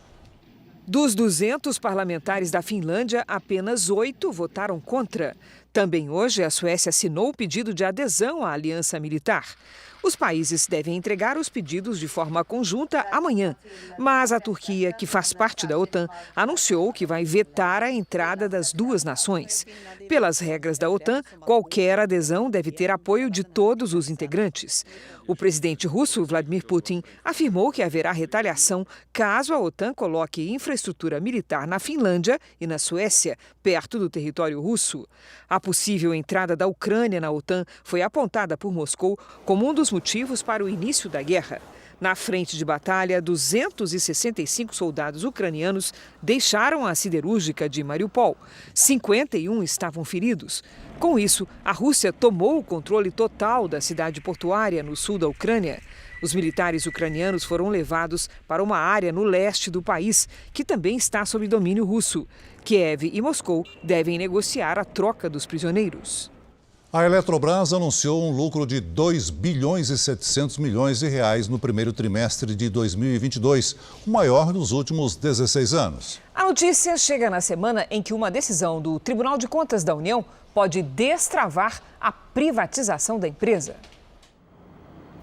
Dos 200 parlamentares da Finlândia, apenas 8 votaram contra. Também hoje, a Suécia assinou o pedido de adesão à aliança militar. Os países devem entregar os pedidos de forma conjunta amanhã. Mas a Turquia, que faz parte da OTAN, anunciou que vai vetar a entrada das duas nações. Pelas regras da OTAN, qualquer adesão deve ter apoio de todos os integrantes. O presidente russo, Vladimir Putin, afirmou que haverá retaliação caso a OTAN coloque infraestrutura militar na Finlândia e na Suécia, perto do território russo. A possível entrada da Ucrânia na OTAN foi apontada por Moscou como um dos motivos para o início da guerra. Na frente de batalha, 265 soldados ucranianos deixaram a siderúrgica de Mariupol. 51 estavam feridos. Com isso, a Rússia tomou o controle total da cidade portuária no sul da Ucrânia. Os militares ucranianos foram levados para uma área no leste do país, que também está sob domínio russo. Kiev e Moscou devem negociar a troca dos prisioneiros. A Eletrobras anunciou um lucro de 2 bilhões e 700 milhões de reais no primeiro trimestre de 2022, o maior dos últimos 16 anos. A notícia chega na semana em que uma decisão do Tribunal de Contas da União pode destravar a privatização da empresa.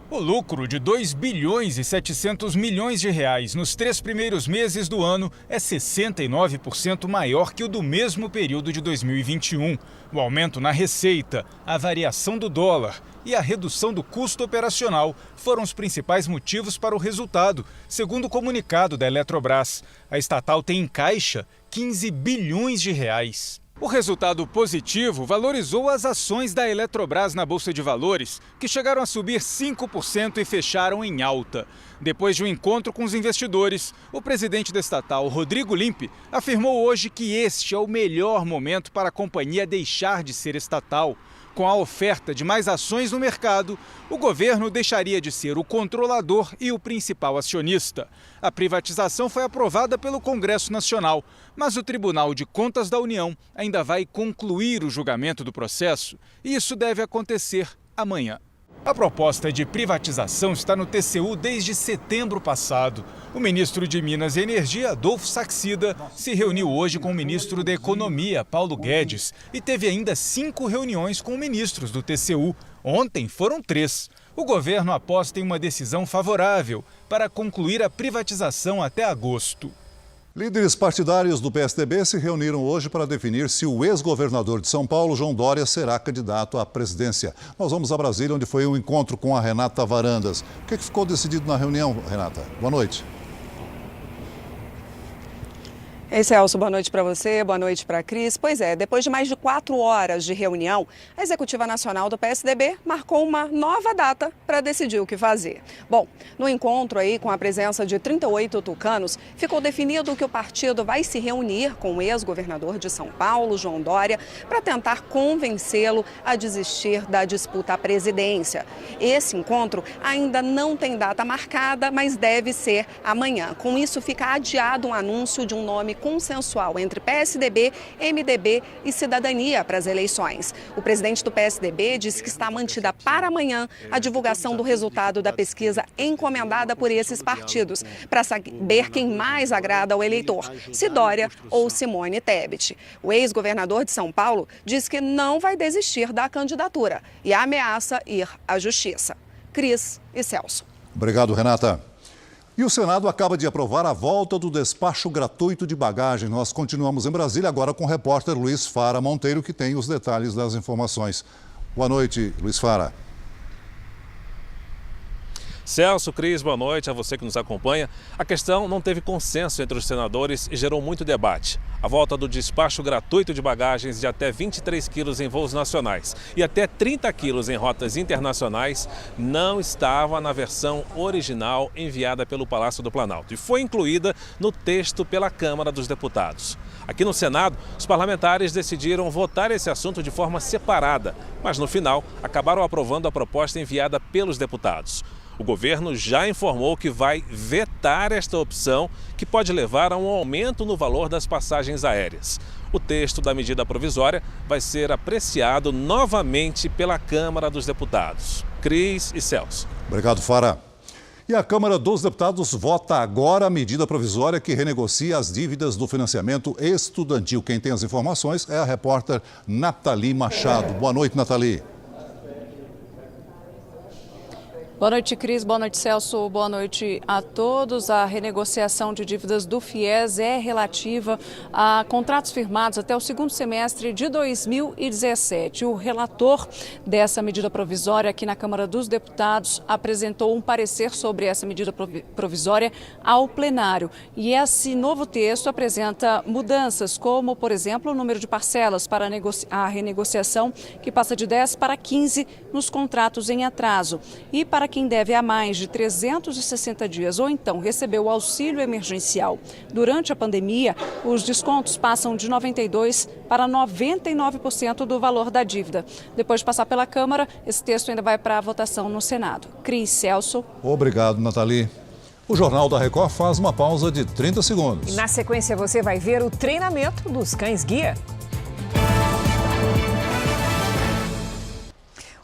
O lucro de 2 bilhões e 700 milhões de reais nos 3 primeiros meses do ano é 69% maior que o do mesmo período de 2021. O aumento na receita, a variação do dólar e a redução do custo operacional foram os principais motivos para o resultado, segundo o comunicado da Eletrobras. A estatal tem em caixa 15 bilhões de reais. O resultado positivo valorizou as ações da Eletrobras na Bolsa de Valores, que chegaram a subir 5% e fecharam em alta. Depois de um encontro com os investidores, o presidente da estatal, Rodrigo Limpe, afirmou hoje que este é o melhor momento para a companhia deixar de ser estatal. Com a oferta de mais ações no mercado, o governo deixaria de ser o controlador e o principal acionista. A privatização foi aprovada pelo Congresso Nacional, mas o Tribunal de Contas da União ainda vai concluir o julgamento do processo, e isso deve acontecer amanhã. A proposta de privatização está no TCU desde setembro passado. O ministro de Minas e Energia, Adolfo Saxida, se reuniu hoje com o ministro da Economia, Paulo Guedes, e teve ainda 5 reuniões com ministros do TCU. Ontem foram 3. O governo aposta em uma decisão favorável para concluir a privatização até agosto. Líderes partidários do PSDB se reuniram hoje para definir se o ex-governador de São Paulo, João Dória, será candidato à presidência. Nós vamos a Brasília, onde foi um encontro com a Renata Varandas. O que ficou decidido na reunião, Renata? Boa noite. Ei, Celso, boa noite para você, boa noite para a Cris. Pois é, depois de mais de 4 horas de reunião, a Executiva Nacional do PSDB marcou uma nova data para decidir o que fazer. Bom, no encontro aí com a presença de 38 tucanos, ficou definido que o partido vai se reunir com o ex-governador de São Paulo, João Dória, para tentar convencê-lo a desistir da disputa à presidência. Esse encontro ainda não tem data marcada, mas deve ser amanhã. Com isso, fica adiado um anúncio de um nome consensual entre PSDB, MDB e Cidadania para as eleições. O presidente do PSDB disse que está mantida para amanhã a divulgação do resultado da pesquisa encomendada por esses partidos, para saber quem mais agrada ao eleitor, se Dória ou Simone Tebet. O ex-governador de São Paulo diz que não vai desistir da candidatura e ameaça ir à justiça. Cris e Celso. Obrigado, Renata. E o Senado acaba de aprovar a volta do despacho gratuito de bagagem. Nós continuamos em Brasília agora com o repórter Luiz Fara Monteiro, que tem os detalhes das informações. Boa noite, Luiz Fara. Celso, Cris, boa noite a você que nos acompanha. A questão não teve consenso entre os senadores e gerou muito debate. A volta do despacho gratuito de bagagens de até 23 quilos em voos nacionais e até 30 quilos em rotas internacionais não estava na versão original enviada pelo Palácio do Planalto e foi incluída no texto pela Câmara dos Deputados. Aqui no Senado, os parlamentares decidiram votar esse assunto de forma separada, mas no final acabaram aprovando a proposta enviada pelos deputados. O governo já informou que vai vetar esta opção, que pode levar a um aumento no valor das passagens aéreas. O texto da medida provisória vai ser apreciado novamente pela Câmara dos Deputados. Cris e Celso. Obrigado, Fara. E a Câmara dos Deputados vota agora a medida provisória que renegocia as dívidas do financiamento estudantil. Quem tem as informações é a repórter Nathalie Machado. Boa noite, Nathalie. Boa noite, Cris. Boa noite, Celso. Boa noite a todos. A renegociação de dívidas do FIES é relativa a contratos firmados até o segundo semestre de 2017. O relator dessa medida provisória aqui na Câmara dos Deputados apresentou um parecer sobre essa medida provisória ao plenário. E esse novo texto apresenta mudanças, como, por exemplo, o número de parcelas para a renegociação, que passa de 10 para 15 nos contratos em atraso. E para quem deve há mais de 360 dias ou então recebeu o auxílio emergencial durante a pandemia, os descontos passam de 92% para 99% do valor da dívida. Depois de passar pela Câmara, esse texto ainda vai para a votação no Senado. Cris, Celso. Obrigado, Nathalie. O Jornal da Record faz uma pausa de 30 segundos. E na sequência você vai ver o treinamento dos cães-guia.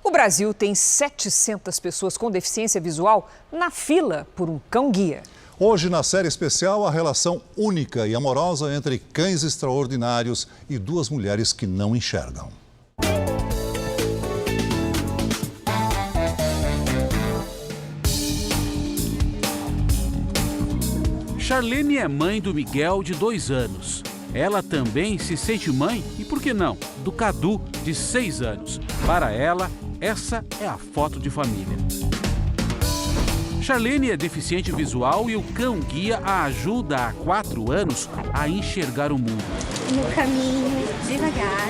O Brasil tem 700 pessoas com deficiência visual na fila por um cão-guia. Hoje, na série especial, a relação única e amorosa entre cães extraordinários e duas mulheres que não enxergam. Charlene é mãe do Miguel, de 2 anos. Ela também se sente mãe e, por que não, do Cadu, de 6 anos. Para ela, essa é a foto de família. Charlene é deficiente visual e o cão-guia a ajuda há 4 anos a enxergar o mundo. No caminho, devagar.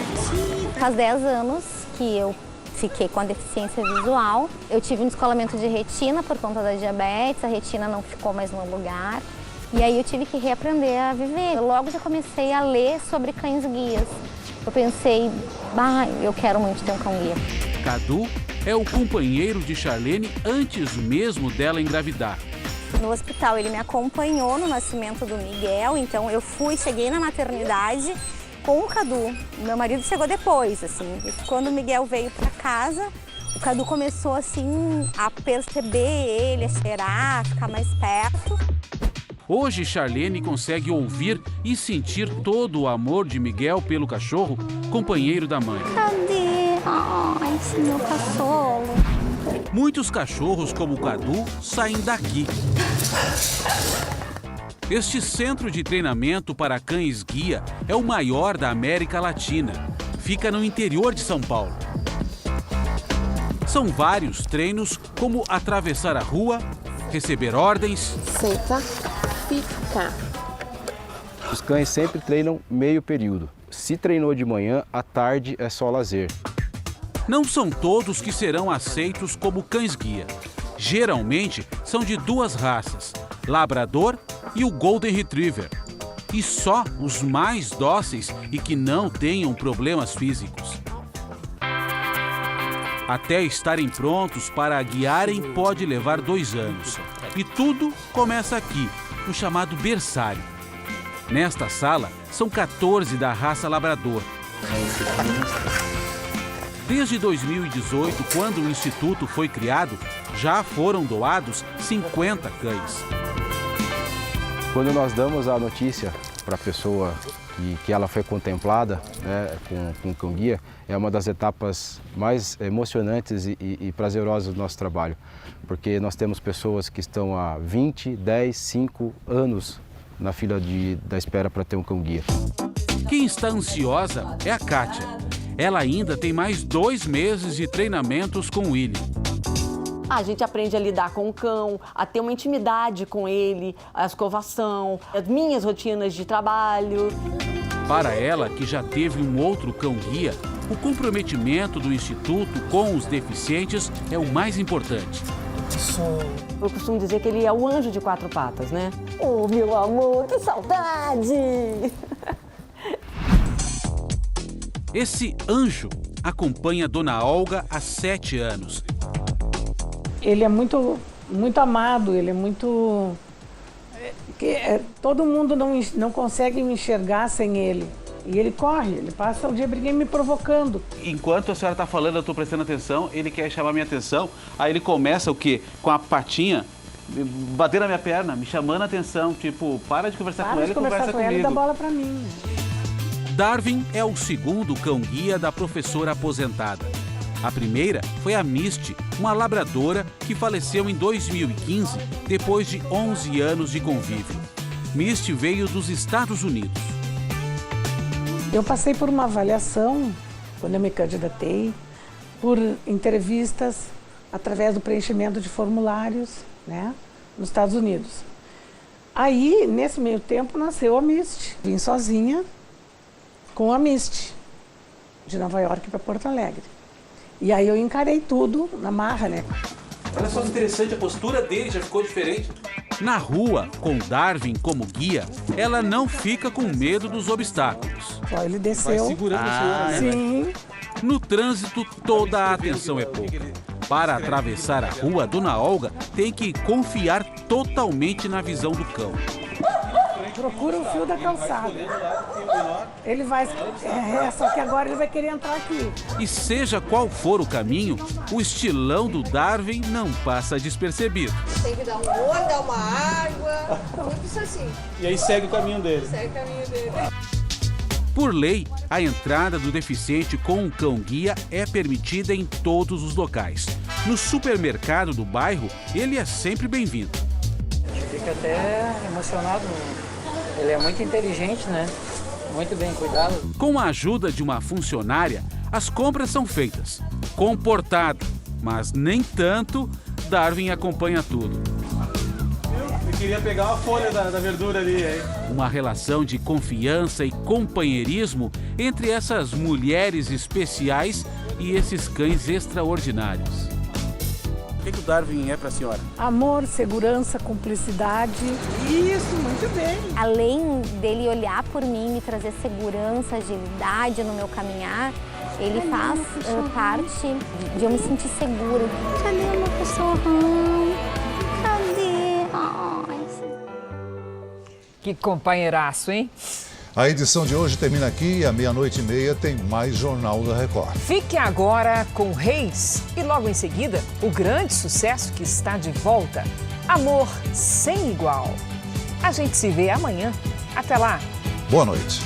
Faz 10 anos que eu fiquei com a deficiência visual. Eu tive um descolamento de retina por conta da diabetes, a retina não ficou mais no lugar. E aí eu tive que reaprender a viver. Eu logo já comecei a ler sobre cães-guias. Eu pensei, eu quero muito ter um cão-guia. Cadu é o companheiro de Charlene antes mesmo dela engravidar. No hospital ele me acompanhou no nascimento do Miguel, então eu cheguei na maternidade com o Cadu. Meu marido chegou depois, assim. E quando o Miguel veio para casa, o Cadu começou assim a perceber ele, a cheirar, a ficar mais perto. Hoje, Charlene consegue ouvir e sentir todo o amor de Miguel pelo cachorro, companheiro da mãe. Cadê? Ai, esse meu cachorro. Muitos cachorros, como o Cadu, saem daqui. Este centro de treinamento para cães-guia é o maior da América Latina. Fica no interior de São Paulo. São vários treinos, como atravessar a rua, receber ordens... Senta. Fica. Os cães sempre treinam meio período. Se treinou de manhã, à tarde é só lazer. Não são todos que serão aceitos como cães-guia. Geralmente são de 2 raças, Labrador e o Golden Retriever. E só os mais dóceis e que não tenham problemas físicos. Até estarem prontos para guiarem pode levar 2 anos. E tudo começa aqui, no chamado berçário. Nesta sala, são 14 da raça Labrador. Desde 2018, quando o Instituto foi criado, já foram doados 50 cães. Quando nós damos a notícia para a pessoa que ela foi contemplada, né, com o cão-guia, é uma das etapas mais emocionantes e prazerosas do nosso trabalho. Porque nós temos pessoas que estão há 20, 10, 5 anos na fila da espera para ter um cão-guia. Quem está ansiosa é a Kátia. Ela ainda tem mais 2 meses de treinamentos com o Willy. A gente aprende a lidar com o cão, a ter uma intimidade com ele, a escovação, as minhas rotinas de trabalho. Para ela, que já teve um outro cão-guia, o comprometimento do Instituto com os deficientes é o mais importante. Eu costumo dizer que ele é o anjo de 4 patas, né? Oh, meu amor, que saudade! Esse anjo acompanha Dona Olga há 7 anos. Ele é muito amado, ele é muito... todo mundo não consegue me enxergar sem ele. E ele corre, ele passa o dia briguei me provocando. Enquanto a senhora está falando, eu estou prestando atenção, ele quer chamar minha atenção, aí ele começa o quê? Com a patinha, bater na minha perna, me chamando a atenção, tipo, para de conversar com ele e conversa comigo. E dá bola para mim. Darwin é o segundo cão-guia da professora aposentada. A primeira foi a Misty, uma labradora que faleceu em 2015, depois de 11 anos de convívio. Misty veio dos Estados Unidos. Eu passei por uma avaliação, quando eu me candidatei, por entrevistas, através do preenchimento de formulários, né, nos Estados Unidos. Aí, nesse meio tempo, nasceu a Misty. Vim sozinha com a Misty, de Nova York para Porto Alegre. E aí eu encarei tudo na marra, né? Olha só que interessante, a postura dele já ficou diferente. Na rua, com Darwin como guia, ela não fica com medo dos obstáculos. Só ele desceu. Vai segurando a senhora, né? Sim. No trânsito, toda a atenção é pouca. Para atravessar a rua, Dona Olga tem que confiar totalmente na visão do cão. Procura o fio da calçada. Ele vai... só que agora ele vai querer entrar aqui. E seja qual for o caminho, o estilão do Darwin não passa despercebido. Tem que dar um olho, dar uma água, tudo isso assim. E aí segue o caminho dele. Segue o caminho dele. Por lei, a entrada do deficiente com um cão-guia é permitida em todos os locais. No supermercado do bairro, ele é sempre bem-vindo. A gente fica até emocionado. Ele é muito inteligente, né? Muito bem cuidado. Com a ajuda de uma funcionária, as compras são feitas. Comportado, mas nem tanto, Darwin acompanha tudo. Eu queria pegar uma folha da verdura ali, hein? Uma relação de confiança e companheirismo entre essas mulheres especiais e esses cães extraordinários. O que o Darwin é para a senhora? Amor, segurança, cumplicidade. Isso, muito bem. Além dele olhar por mim, me trazer segurança, agilidade no meu caminhar, ele faz parte de eu me sentir segura. Cadê meu cachorrão? Cadê? Ai. Que companheiraço, hein? A edição de hoje termina aqui e à 00:30 tem mais Jornal da Record. Fique agora com Reis e logo em seguida o grande sucesso que está de volta, Amor Sem Igual. A gente se vê amanhã. Até lá. Boa noite.